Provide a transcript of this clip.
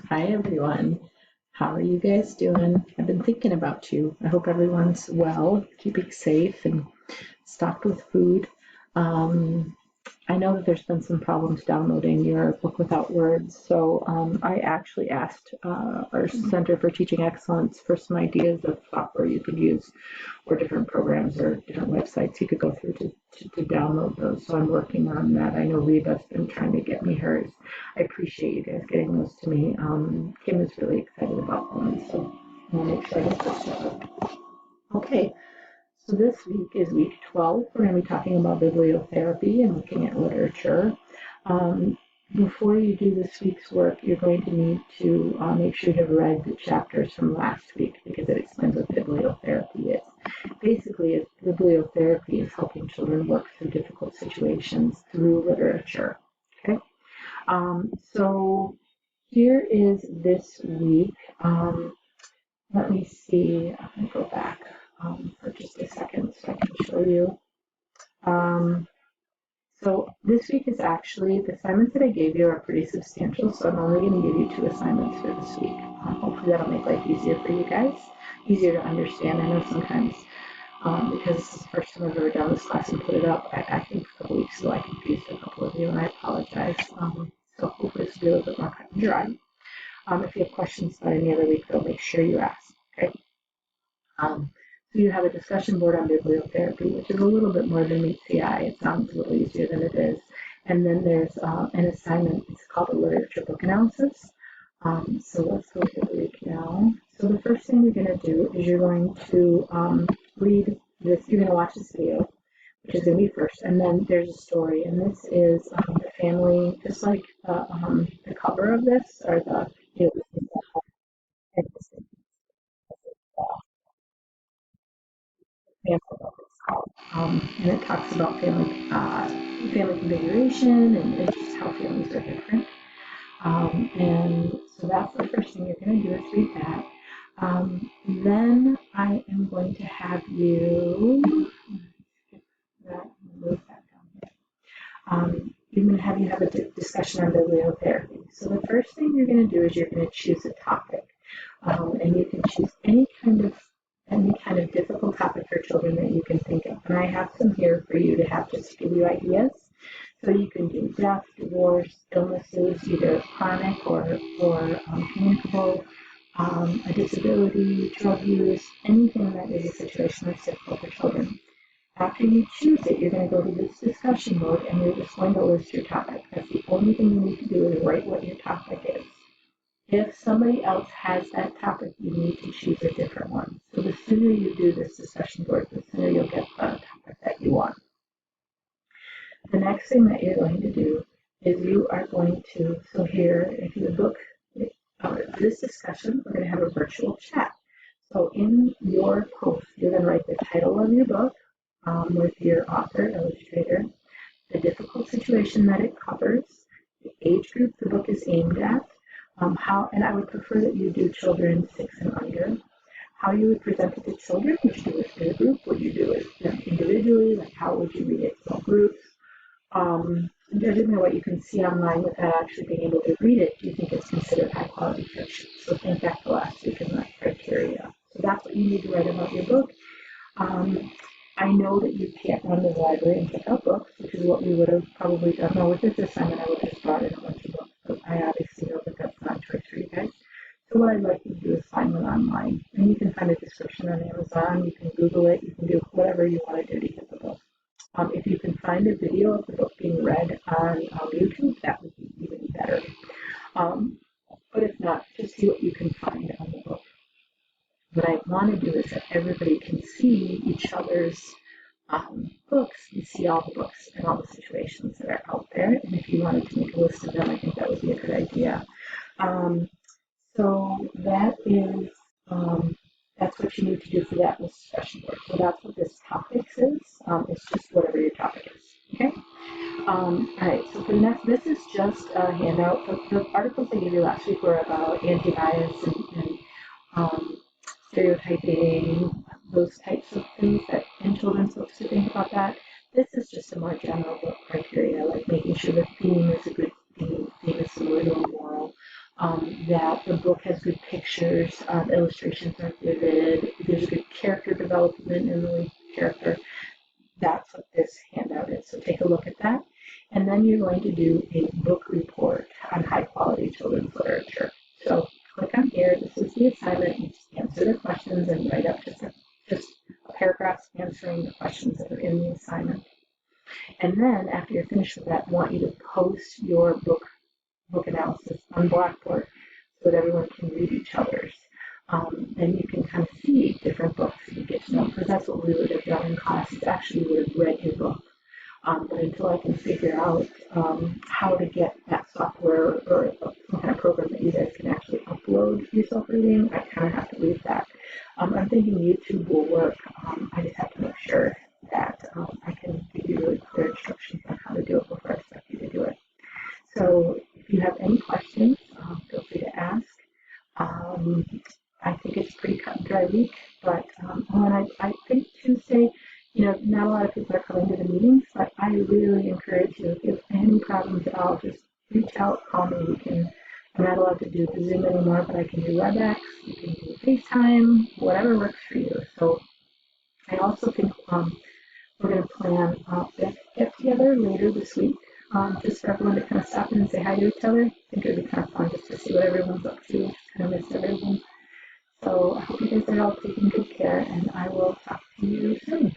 Hi everyone. How are you guys doing? I've been thinking about you. I hope everyone's well, keeping safe and stocked with food. Um, I know that there's been some problems downloading your book without words, so I actually asked our Center for Teaching Excellence for some ideas of software you could use or different programs or different websites you could go through to download those. So I'm working on that. I know Reba's been trying to get me hers. I appreciate you guys getting those to me. Kim is really excited about them, so I'll make sure I get those to her. Okay, so this week is week 12. We're going to be talking about bibliotherapy and looking at literature. Um, Before you do this week's work, you're going to need to make sure you've read the chapters from last week because it explains what bibliotherapy is. Basically, bibliotherapy is helping children work through difficult situations through literature. Okay, so here is this week. Let me see. I'm going to go back for just a second so I can show you. Um, so this week is actually, the assignments that I gave you are pretty substantial, so I'm only going to give you 2 assignments for this week. Hopefully that'll make life easier for you guys, easier to understand. I know sometimes because this is the first time I've ever done this class and put it up, I think a couple weeks ago I confused a couple of you and I apologize. So hopefully this will be a little bit more cut and dry. If you have questions about any other week, though, make sure you ask. Okay. So you have a discussion board on bibliotherapy, which is a little bit more than meets the eye. It sounds a little easier than it is. And then there's an assignment. It's called a literature book analysis. So let's go to the week now. So the first thing you're going to do is you're going to read this. You're going to watch this video, which is going to be first. And then there's a story. And this is the family, just like the cover of this, or the, you know, family book it's called. And it talks about family configuration and just how families are different. And so that's the first thing you're going to do is read that. Then I am going to have you move that down here. I'm going to have you have a discussion on bibliotherapy. So the first thing you're going to do is you're going to choose a topic, and you can choose any kind of difficult topic for children that you can think of. And I have some here for you to have just to give you ideas. So you can do death, divorce, illnesses, either chronic or communicable, a disability, drug use, anything that is a situation that's difficult for children. After you choose it, you're going to go to this discussion mode and you're just going to list your topic. That's the only thing you need to do is write what your topic is. If somebody else has that topic, you need to choose a different one. So the sooner you do this discussion board, the sooner you'll get the topic that you want. The next thing that you're going to do is you are going to, so here, if you book for this discussion, we're going to have a virtual chat. So in your post, you're going to write the title of your book with your author, illustrator, the difficult situation that it covers, the age group the book is aimed at, and I would prefer that you do children 6 and under, how you would present it to children, would you do it in a group, would you do it individually, like how would you read it in small groups, judging by what you can see online without actually being able to read it, do you think it's considered high quality fiction? So think back to last week in that criteria. So that's what you need to write about your book. I know that you can't run to the library and pick up books, which is what we would have probably done. Now with this assignment, I would have just brought in a bunch of books, but I obviously know that that's not a choice for you guys. So what I'd like you to do is find one online, and you can find a description on Amazon. You can Google it. You can do whatever you want to do to get the book. If you can find a video of the book being read on YouTube, that would be even better. But if not, just see what you can find on the book. What I want to do is that everybody can see each other's books and see all the books and all the situations that are out there. And if you wanted to make a list of them, I think that would be a good idea. So that's what you need to do for that discussion board. So that's what this topics is. It's just whatever your topic is. Okay. All right. So for the next, this is just a handout. The articles I gave you last week were about anti-bias and stereotyping, those types of things that in children's books to think about that. This is just a more general book criteria, like making sure the theme is a good theme is similar to a moral. that the book has good pictures, illustrations are vivid, there's good character development in the character. That's what this handout is. So take a look at that. And then you're going to do a book report on high quality children's literature. So click on here. This is the assignment. You just answer the questions and write up just a paragraph answering the questions that are in the assignment. And then after you're finished with that, I want you to post your book analysis on Blackboard so that everyone can read each other's. And you can kind of see different books you get to know, because that's what we would have done in class, is actually would have read your book. But until I can figure out how to get that software or some kind of program that you guys can actually upload your self-reading, I kind of have to leave that. I'm thinking YouTube will work. I just have to make sure that I can give you really clear instructions on how to do it before I expect you to do it. So if you have any questions, feel free to ask. I think it's a pretty cut and dry week, but I think Tuesday, not a lot of people are coming to the meetings, but I really encourage you, if you have any problems at all, just reach out, call me. I'm not allowed to do the Zoom anymore, but I can do WebEx, you can do FaceTime, whatever works for you. So I also think we're going to plan a get together later this week, just for everyone to kind of stop in and say hi to each other. I think it would be kind of fun just to see what everyone's up to, just kind of miss everyone. So I hope you guys are all taking good care, and I will talk to you soon.